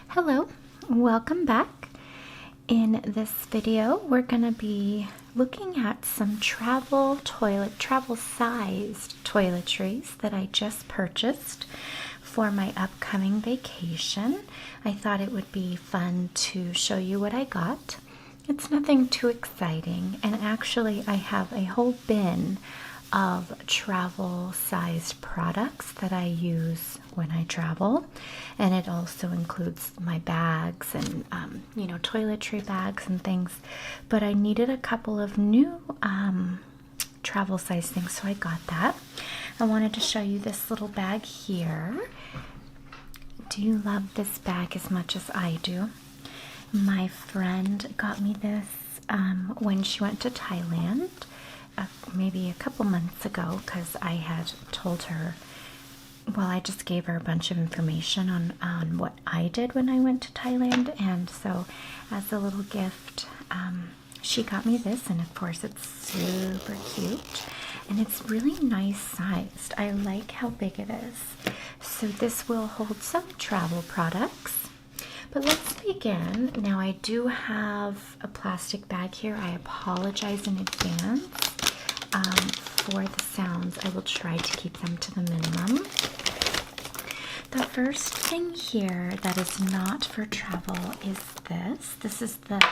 Hello, welcome back. In this video, we're going to be looking at some travel sized toiletries that I just purchased for my upcoming vacation. I thought it would be fun to show you what I got. It's nothing too exciting, and actually I have a whole bin of travel sized products that I use when I travel, and it also includes my bags and toiletry bags and things. But I needed a couple of new travel size things, so I got that. I wanted to show you this little bag here. Do you love this bag as much as I do? My friend got me this when she went to Thailand maybe a couple months ago, because I had told her, well, I just gave her a bunch of information on what I did when I went to Thailand, and so as a little gift, she got me this, and of course it's super cute, and it's really nice sized. I like how big it is. So this will hold some travel products. But let's begin. Now I do have a plastic bag here. I apologize in advance for the sounds. I will try to keep them to the minimum. The first thing here that is not for travel is this. This is the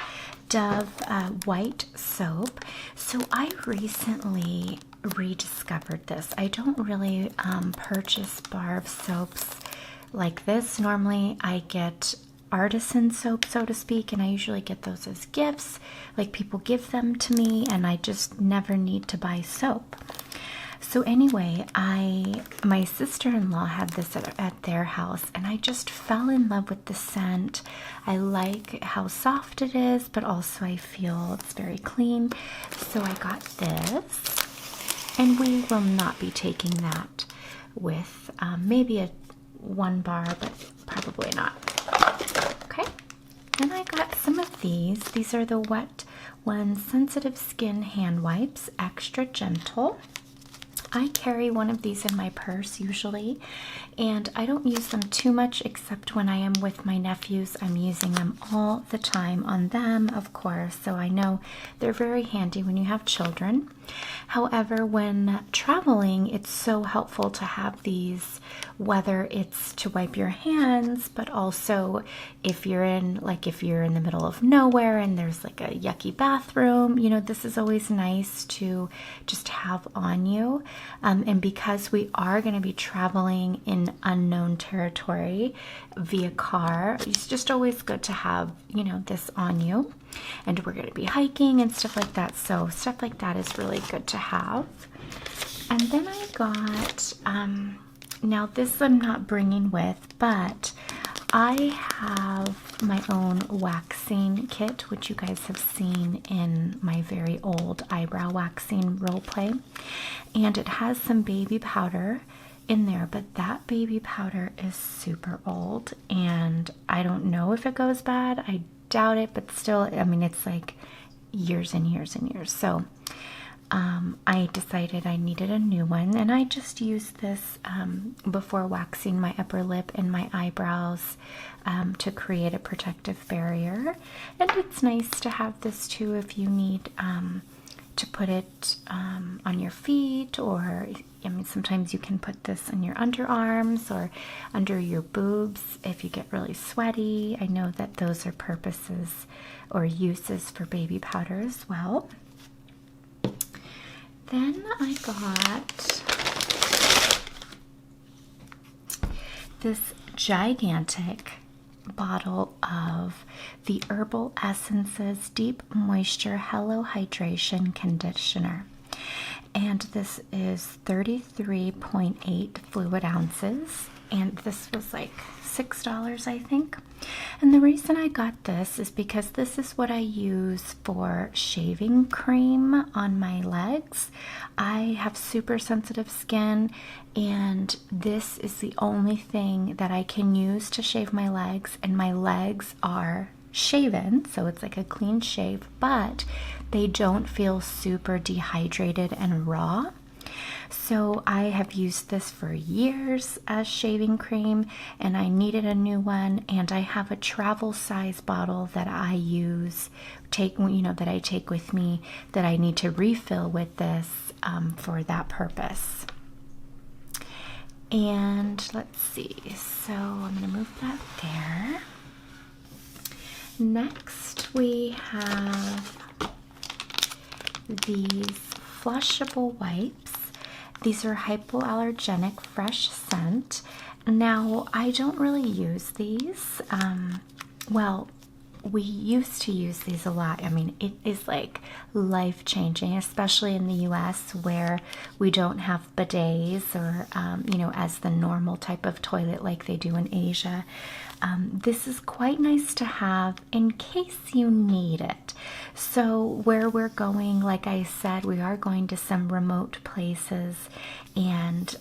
Dove white soap. So I recently rediscovered this. I don't really purchase bar of soaps like this. Normally I get artisan soap, so to speak, and I usually get those as gifts, like people give them to me, and I just never need to buy soap. So anyway, my sister-in-law had this at their house, and I just fell in love with the scent. I like how soft it is, but also I feel it's very clean. So I got this, and we will not be taking that with maybe a 1 bar, but probably not. Okay, then I got some of these. These are the Wet One Sensitive Skin Hand Wipes, extra gentle. I carry one of these in my purse usually, and I don't use them too much except when I am with my nephews. I'm using them all the time on them, of course, so I know they're very handy when you have children. However, when traveling, it's so helpful to have these, whether it's to wipe your hands, but also if you're in the middle of nowhere and there's like a yucky bathroom, this is always nice to just have on you. And because we are going to be traveling in unknown territory via car, it's just always good to have, this on you. And we're going to be hiking and stuff like that, so stuff like that is really good to have. And then I got, now this I'm not bringing with, but I have my own waxing kit, which you guys have seen in my very old eyebrow waxing role play. And it has some baby powder in there, but that baby powder is super old, and I don't know if it goes bad. I doubt it, but still, I mean, it's like years and years and years. So I decided I needed a new one, and I just used this before waxing my upper lip and my eyebrows to create a protective barrier. And it's nice to have this too if you need to put it on your feet, or sometimes you can put this on your underarms or under your boobs if you get really sweaty. I know that those are purposes or uses for baby powder as well. Then I got this gigantic bottle of the Herbal Essences Deep Moisture Hello Hydration Conditioner, and this is 33.8 fluid ounces, and this was like $6, I think. And the reason I got this is because this is what I use for shaving cream on my legs. I have super sensitive skin, and this is the only thing that I can use to shave my legs, and my legs are shaven, so it's like a clean shave, but they don't feel super dehydrated and raw. So I have used this for years as shaving cream, and I needed a new one, and I have a travel size bottle that I use, that I take with me, that I need to refill with this for that purpose. And let's see, so I'm going to move that there. Next we have these flushable wipes. These are hypoallergenic fresh scent. Now, I don't really use these. Well, we used to use these a lot. I mean, it is like life-changing, especially in the US where we don't have bidets or, as the normal type of toilet like they do in Asia. This is quite nice to have in case you need it. So where we're going, like I said, we are going to some remote places, and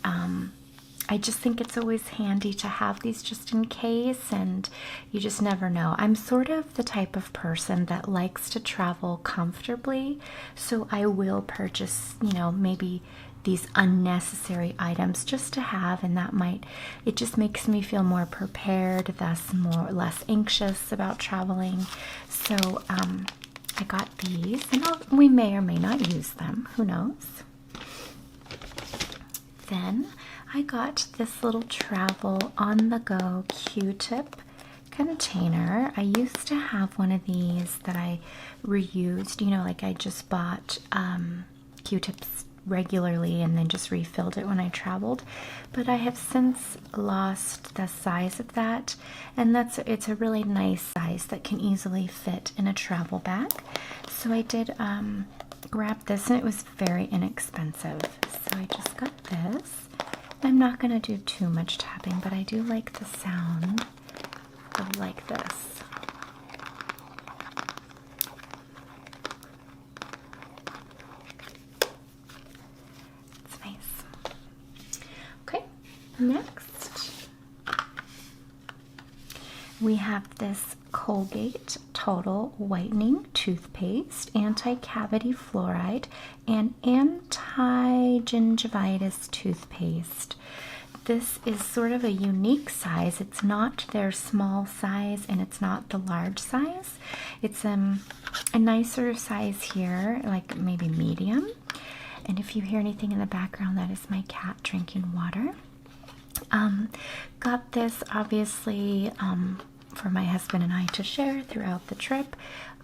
I just think it's always handy to have these just in case, and you just never know. I'm sort of the type of person that likes to travel comfortably, so I will purchase, maybe these unnecessary items just to have, and it just makes me feel more prepared, thus less anxious about traveling. So I got these, and we may or may not use them, who knows. Then I got this little travel on-the-go Qtip container. I used to have one of these that I reused, like I just bought Q-tips regularly and then just refilled it when I traveled, but I have since lost the size of that, and it's a really nice size that can easily fit in a travel bag. So I did grab this, and it was very inexpensive, so I just got this. I'm not going to do too much tapping, but I do like the sound of like this. It's nice. Okay, next we have this Colgate Total Whitening Toothpaste, Anti-Cavity Fluoride, and Anti-Gingivitis Toothpaste. This is sort of a unique size. It's not their small size, and it's not the large size. It's a nicer size here, like maybe medium. And if you hear anything in the background, that is my cat drinking water. Got this obviously for my husband and I to share throughout the trip.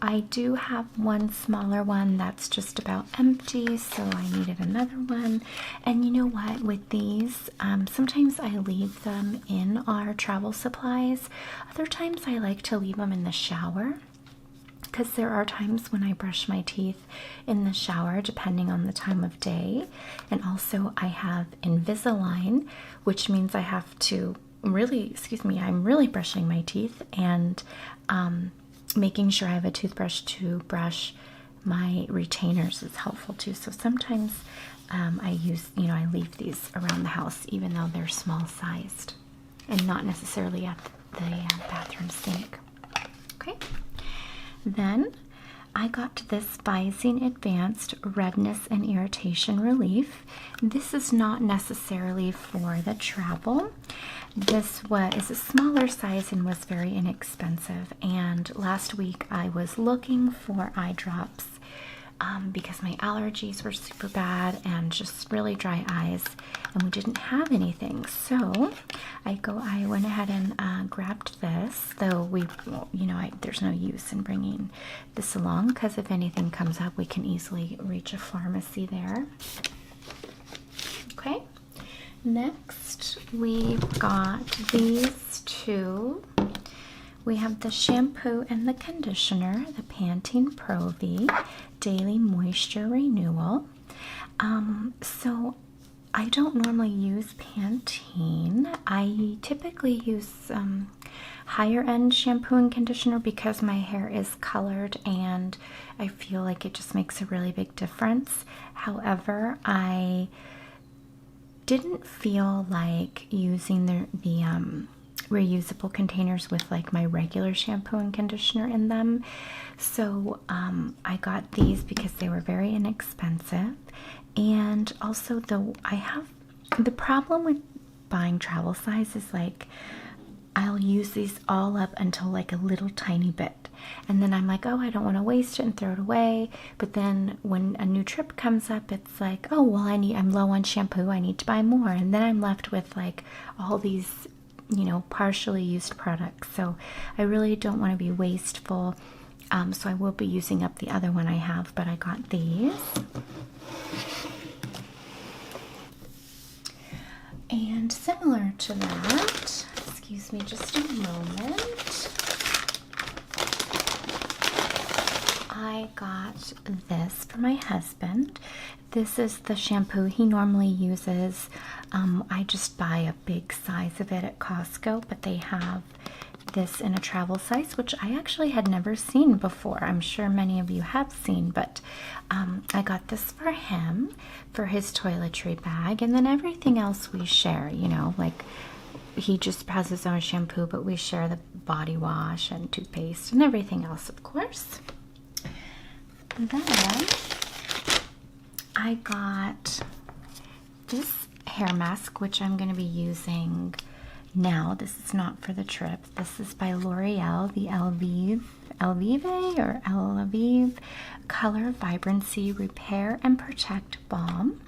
I do have one smaller one that's just about empty, so I needed another one. And you know what, with these, sometimes I leave them in our travel supplies. Other times I like to leave them in the shower, because there are times when I brush my teeth in the shower depending on the time of day. And also I have Invisalign, which means I have to I'm really brushing my teeth and making sure I have a toothbrush to brush my retainers is helpful too. So sometimes I leave these around the house, even though they're small sized and not necessarily at the bathroom sink. Okay, then I got this Visine Advanced Redness and Irritation Relief. This is not necessarily for the travel. This is a smaller size and was very inexpensive. And last week I was looking for eye drops because my allergies were super bad and just really dry eyes, and we didn't have anything. So I went ahead and grabbed this, though there's no use in bringing this along because if anything comes up, we can easily reach a pharmacy there. Okay, next we've got these two. We have the shampoo and the conditioner, the Pantene Pro V Daily Moisture Renewal. So I don't normally use Pantene. I typically use higher end shampoo and conditioner because my hair is colored and I feel like it just makes a really big difference. However, I didn't feel like using the reusable containers with like my regular shampoo and conditioner in them. So I got these because they were very inexpensive. And also I have the problem with buying travel size is like I'll use these all up until like a little tiny bit, and then I'm like, oh, I don't want to waste it and throw it away. But then when a new trip comes up, it's like, oh well, I'm low on shampoo, I need to buy more, and then I'm left with like all these, you know, partially used products. So I really don't want to be wasteful. So I will be using up the other one I have, but I got these. And similar to that, excuse me just a moment, I got this for my husband. This is the shampoo he normally uses. I just buy a big size of it at Costco, but they have this in a travel size, which I actually had never seen before. I'm sure many of you have seen, but I got this for him for his toiletry bag, and then everything else we share, you know, like he just has his own shampoo, but we share the body wash and toothpaste and everything else, of course. Then I got this hair mask, which I'm going to be using now. This is not for the trip. This is by L'Oreal, the Elvive or El Aviv Color Vibrancy Repair and Protect Balm.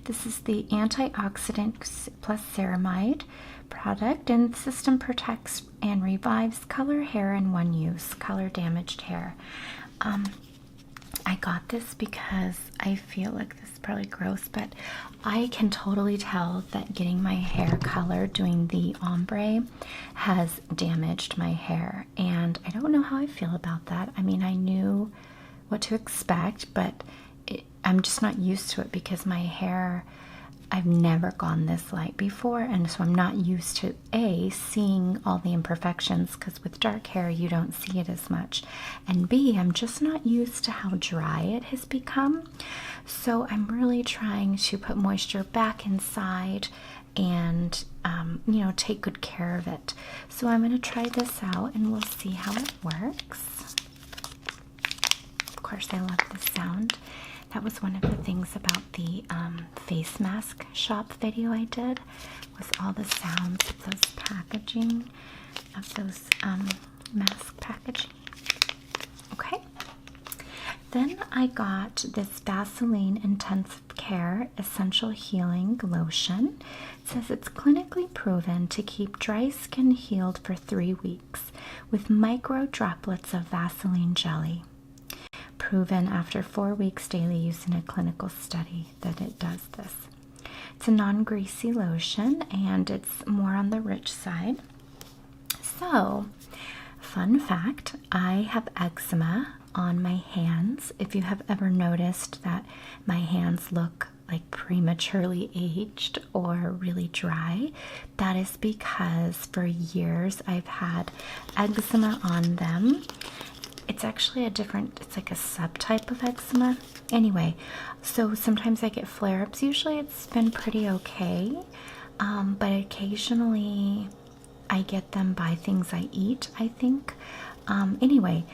This is the antioxidant plus ceramide product, and the system protects and revives color hair in one use, color damaged hair. I got this because I feel like this is probably gross, but I can totally tell that getting my hair colored doing the ombre has damaged my hair, and I don't know how I feel about that. I mean, I knew what to expect, but I'm just not used to it because my hair, I've never gone this light before, and so I'm not used to seeing all the imperfections, because with dark hair you don't see it as much, and B, I'm just not used to how dry it has become. So I'm really trying to put moisture back inside and you know, take good care of it. So I'm going to try this out and we'll see how it works. Of course, I love this sound. That was one of the things about the face mask shop video I did, was all the sounds of those packaging, of those mask packaging. Okay. Then I got this Vaseline Intensive Care Essential Healing Lotion. It says it's clinically proven to keep dry skin healed for 3 weeks with micro droplets of Vaseline jelly. Proven after 4 weeks daily use in a clinical study that it does this. It's a non-greasy lotion and it's more on the rich side. So, fun fact, I have eczema on my hands. If you have ever noticed that my hands look like prematurely aged or really dry, that is because for years I've had eczema on them. It's actually it's like a subtype of eczema. Anyway, so sometimes I get flare-ups. Usually it's been pretty okay, but occasionally I get them by things I eat, I think. Anyway,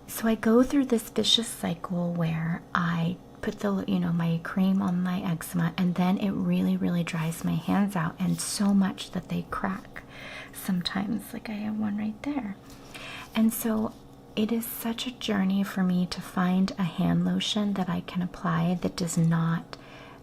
so I go through this vicious cycle where I put my cream on my eczema, and then it really, really dries my hands out, and so much that they crack sometimes, like I have one right there. And so it is such a journey for me to find a hand lotion that I can apply that does not,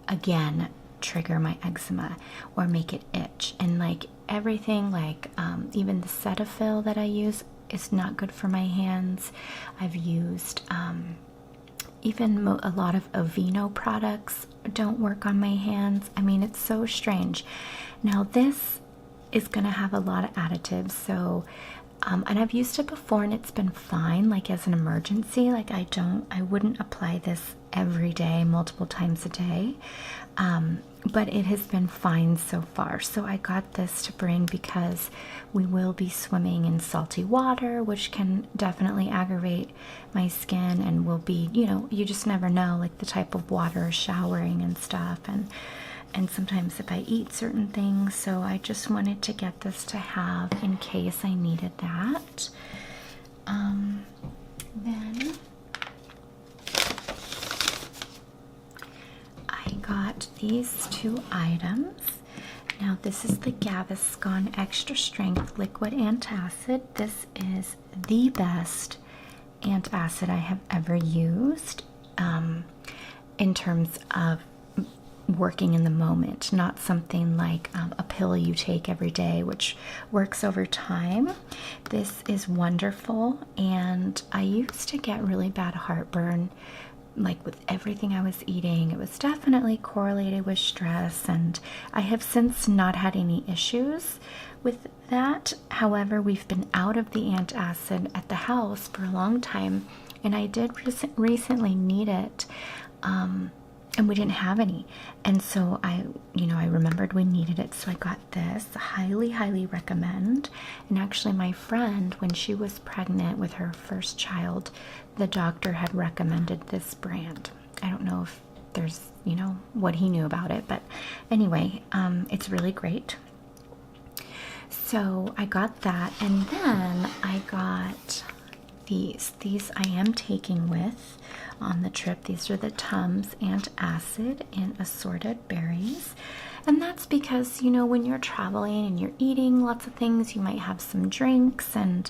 again, trigger my eczema or make it itch. And like everything, like even the Cetaphil that I use is not good for my hands. I've used even a lot of Aveeno products don't work on my hands. I mean, it's so strange. Now this is going to have a lot of additives, so and I've used it before and it's been fine, like as an emergency. Like I wouldn't apply this every day, multiple times a day, but it has been fine so far. So I got this to bring because we will be swimming in salty water, which can definitely aggravate my skin, and will be, you know, you just never know, like the type of water, showering and stuff, and and sometimes if I eat certain things, so I just wanted to get this to have in case I needed that. Then I got these 2 items. Now this is the Gaviscon Extra Strength Liquid Antacid. This is the best antacid I have ever used in terms of working in the moment, not something like a pill you take every day, which works over time. This is wonderful, and I used to get really bad heartburn like with everything I was eating. It was definitely correlated with stress, and I have since not had any issues with that. However, we've been out of the antacid at the house for a long time, and I did recently need it, and we didn't have any, and so I remembered we needed it, so I got this. Highly recommend. And actually, my friend, when she was pregnant with her first child, the doctor had recommended this brand. I don't know if there's what he knew about it, but anyway, it's really great. So I got that, and then I got these I am taking with on the trip. These are the Tums Antacid in assorted berries, and that's because when you're traveling and you're eating lots of things, you might have some drinks, and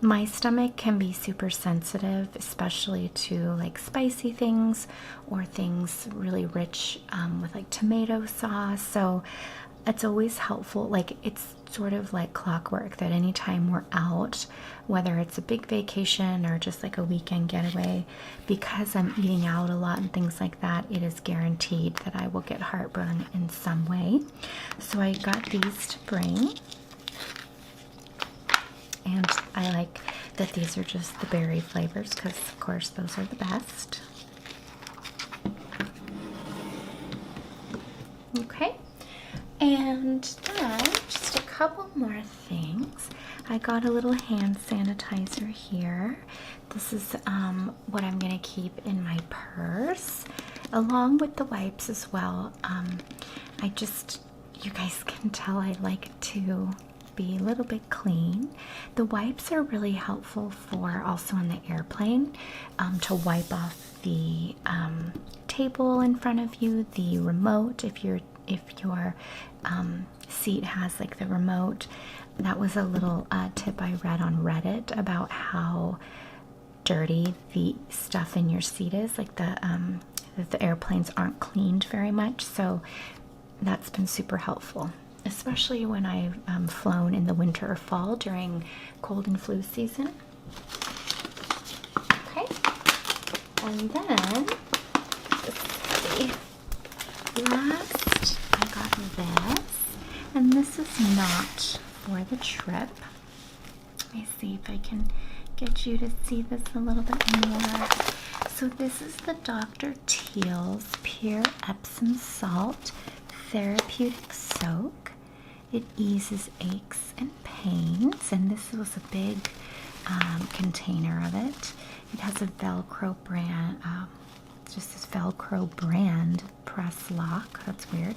my stomach can be super sensitive, especially to like spicy things or things really rich with like tomato sauce. So it's always helpful, like it's sort of like clockwork, that anytime we're out, whether it's a big vacation or just like a weekend getaway, because I'm eating out a lot and things like that, it is guaranteed that I will get heartburn in some way. So I got these to bring, and I like that these are just the berry flavors because of course those are the best. Okay. And then, just a couple more things. I got a little hand sanitizer here. This is what I'm going to keep in my purse, along with the wipes as well. You guys can tell I like to be a little bit clean. The wipes are really helpful for also on the airplane, to wipe off the table in front of you, the remote, if your seat has like the remote. That was a little tip I read on Reddit about how dirty the stuff in your seat is, like the airplanes aren't cleaned very much, so that's been super helpful, especially when I've flown in the winter or fall during cold and flu season. Okay, and then let's see. Last, I got this, and this is not for the trip. Let me see if I can get you to see this a little bit more. So this is the Dr. Teal's Pure Epsom Salt Therapeutic Soak. It eases aches and pains, and this was a big container of it. It has a Velcro brand, just this Velcro brand press lock. That's weird.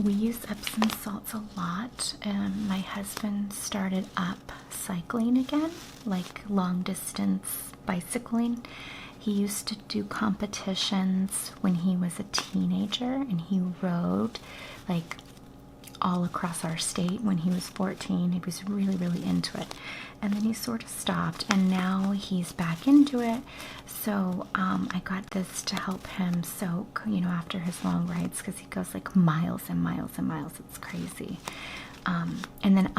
We use Epsom salts a lot, and my husband started up cycling again, like long distance bicycling. He used to do competitions when he was a teenager, and he rode like all across our state when he was 14. He was really into it, and then he sort of stopped, and now he's back into it. So I got this to help him soak, after his long rides, because he goes like miles and miles and miles. It's crazy. And then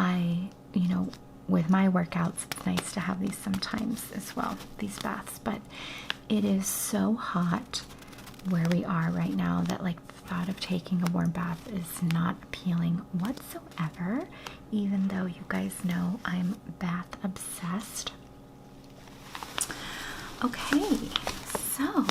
with my workouts, it's nice to have these sometimes as well, these baths. But it is so hot where we are right now that like the thought of taking a warm bath is not appealing whatsoever, even though you guys know I'm bath obsessed. Okay, so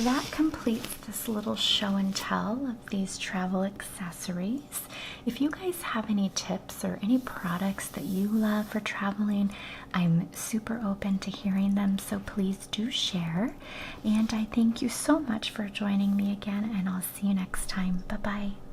that completes this little show and tell of these travel accessories. If you guys have any tips or any products that you love for traveling, I'm super open to hearing them, so please do share. And I thank you so much for joining me again, and I'll see you next time. Bye-bye.